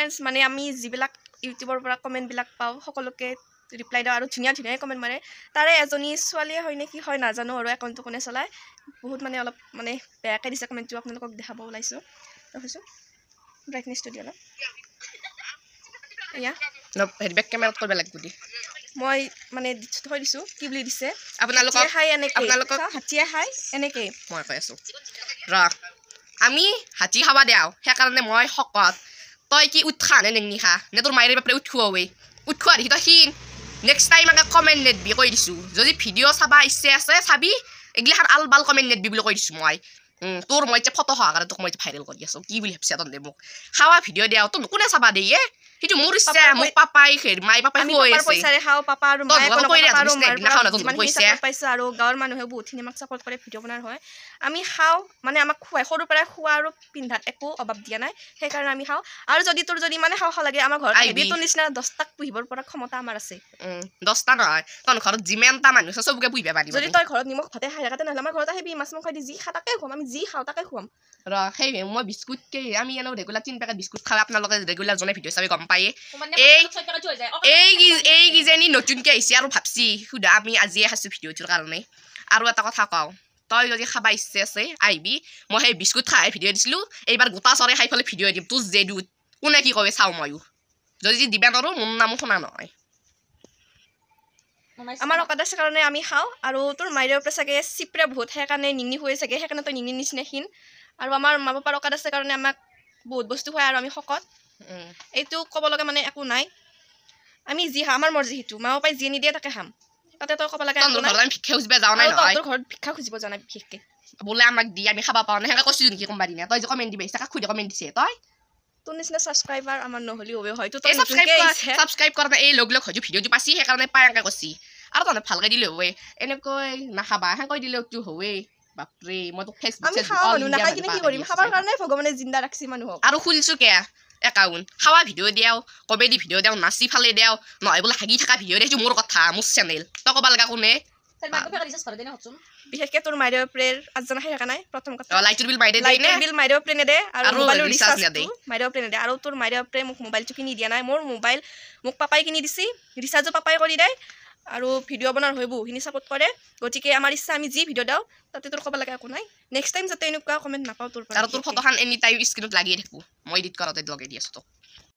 friends মানে আমি যিবিলাক ইউটিউবৰ পৰা কমেণ্টবিলাক পাওঁ সকলোকে ৰিপ্লাই দিওঁ আৰু ধুনীয়া ধুনীয়া কমেণ্ট মাৰে তাৰে এজনী ছোৱালীয়ে হয় নে কি হয় নাজানো আৰু একাউণ্টটো কোনে চলায় বহুত মানে অলপ মানে বেয়াকৈ দিছে কমেণ্টটো আপোনালোকক দেখাব ওলাইছোঁ ৰখিছোঁ ব্ৰাইটনেছটো দি অলপ এয়া বেক কেমেৰাত কৰিব লাগিব দি মই মানে থৈ দিছোঁ কি বুলি দিছে আপোনালোকক হাই এনেকৈ আপোনালোকক হাতীয়ে হাই এনেকৈ মই কৈ আছোঁ ৰ আমি হাতী খাব দিওঁ সেইকাৰণে মই শকত তই কি উৎসাহ নে নিশা নে তোৰ মায়েৰে বাপৰে উঠুৱাই উঠুৱা দেখি তই সি নেক্সট টাইম আগে কমেণ্ট নেদবি কৈ দিছোঁ যদি ভিডিঅ' চাবা ইচ্ছে আছে চাবি এইগিলাখান আল বাল কমেণ্ট নেদবি বুলি কৈ দিছোঁ মই তোৰ মই যে ফটো সহকাৰে তোক মই ভাইৰেল কৰি আছোঁ কি বুলি ভাবিছা তহঁতে মোক খাৱা ভিডিঅ' দিওঁ তোৰ কোনে চাবা দিয়ে সেইটো মোৰ ইচ্ছা মোক পাপাই মাই পাপাই কৈ আছে পইচাৰে খাওঁ পাপা আৰু মায়ে পাইছোঁ আৰু গাঁৱৰ মানুহে বহুতখিনি আমাক ছাপৰ্ট কৰে ভিডিঅ' বনাৰ হয় আমি খাওঁ মানে আমাক খুৱাই সৰুৰ পৰাই খোৱা আৰু পিন্ধাত একো অভাৱ দিয়া নাই সেইকাৰণে আমি খাওঁ আৰু যদি তোৰ যদি মানে খাওঁ লাগে আমাৰ ঘৰত আহিবি তোৰ নিচিনা 10টাক পুহিবৰ পৰা ক্ষমতা আমাৰ আছে 10টা নহয় তোৰ ঘৰত যিমানটা মানুহ আছে চবকে পুহিব পাৰিবি যদি তই ঘৰত নিমখ ভাতে খাই থাকে তেনেহ'লে আমাৰ ঘৰত আহিবি মাছ মাংস দি যি খা তাকে খুৱাম আমি যি খাওঁ তাকে খুৱাম ৰ সেই মই বিস্কুট আমি এনেও ৰেগুলাৰ 3 পেকেট বিস্কুট খাওঁ আপোনালোকে ৰেগুলাৰ জনে ভিডিঅ' চাবি গম পায়ে এইকেইজনী নতুনকৈ আহিছে আৰু ভাবছি সুধা আমি আজিয়ে খাইছোঁ ভিডিঅ'টোৰ কাৰণে আৰু এটা কথা কওঁ তই যদি খাব ইচ্ছে আছে আহিবি মই সেই বিস্কুট খাই ভিডিঅ' দিছিলোঁ এইবাৰ গোটা চৰে খাই পেলাই ভিডিঅ' দিম তোৰ যেদু কোনে কি কয় চাওঁ ময়ো যদি দিবা নোৱাৰোঁ মোৰ নামো শুনা নহয় আমাৰ অকাদ আছে কাৰণে আমি খাওঁ আৰু তোৰ মাইদেউৰ পৰা চাগে চিপৰা বহুত সেইকাৰণে নিনি হৈ চাগে সেইকাৰণে তই নিনি নিচিনা ক্ষীণ আৰু আমাৰ মা পাপাৰ অকাদ আছে কাৰণে আমাক বহুত বস্তু খুৱাই আৰু আমি শকত এইটো ক'ব লগা মানে একো নাই আমি যি খাওঁ আমাৰ মৰ্জি সেইটো মা পাপাই যি নিদিয়ে তাকে খাম তাতে তই ক'ব লাগে ভিক্ষা খুজিব যাওঁ নাই নহয় ঘৰত ভিক্ষা খুজিব যোৱা নাই বিশেষকৈ বোলে আমাক দি আমি খাব পাওঁ নাই সেনেকৈ কৈছোঁ নেকি কোনোবা দিনা তই যে কমেণ্ট দিবি তাক খুদি কমেণ্ট দিছে তই তোৰ নিচিনা ছাবস্ক্ৰাইবাৰ আমাৰ নহ'লেও হ'ব হয়তো ছাবস্ক্ৰাইব কৰা এই লগ হয়তো ভিডিঅ'টো পাইছি সেইকাৰণে পাই এনেকৈ কৈছি আৰু তহঁতে ভালকৈ দিলে হৱে এনেকৈ নাখাবা সেনেকৈ দিলেওতো হৱে বাপৰে মই তোক ভগৱানে জিন্দা ৰাখছি মানুহক আৰু খুলিছোঁ কে একাউণ্ট খাৱা ভিডিঅ' দিওঁ কমেডি ভিডিঅ' দিওঁ নাচি ফালে দিওঁ নহয় বোলে হাগি থকা ভিডিঅ' দিওঁ মোৰ কথা মোৰ চেনেল তই ক'ব লগা কোনে বিশেষকৈ তোৰ মাইদেউ প্ৰেৰ আজনা খাই থকা নাই প্ৰথম কথা লাইটৰ বিল মাইদেউ প্ৰে নেদে আৰু মাইদেউ প্ৰে নেদে আৰু তোৰ মাইদেউ প্ৰে মোক মোবাইলটো কিনি দিয়া নাই মোৰ মোবাইল মোক পাপাই কিনি দিছি ৰিচাৰ্জো পাপাই কৰি দিয়ে আৰু ভিডিঅ' বনাৰ হৈ বহুখিনি ছাপোৰ্ট কৰে গতিকে আমাৰ ইচ্ছা আমি যি ভিডিঅ' দিওঁ তাতে তোৰ ক'ব লগা একো নাই নেক্সট টাইম যাতে এনেকুৱা কমেণ্ট নাপাওঁ তোৰ পৰা আৰু তোৰ ফটোখন এনি টাইম স্ক্ৰীণত লাগিয়ে থাকোঁ মই এডিট কৰোঁতে লগাই দি আছোঁ তোক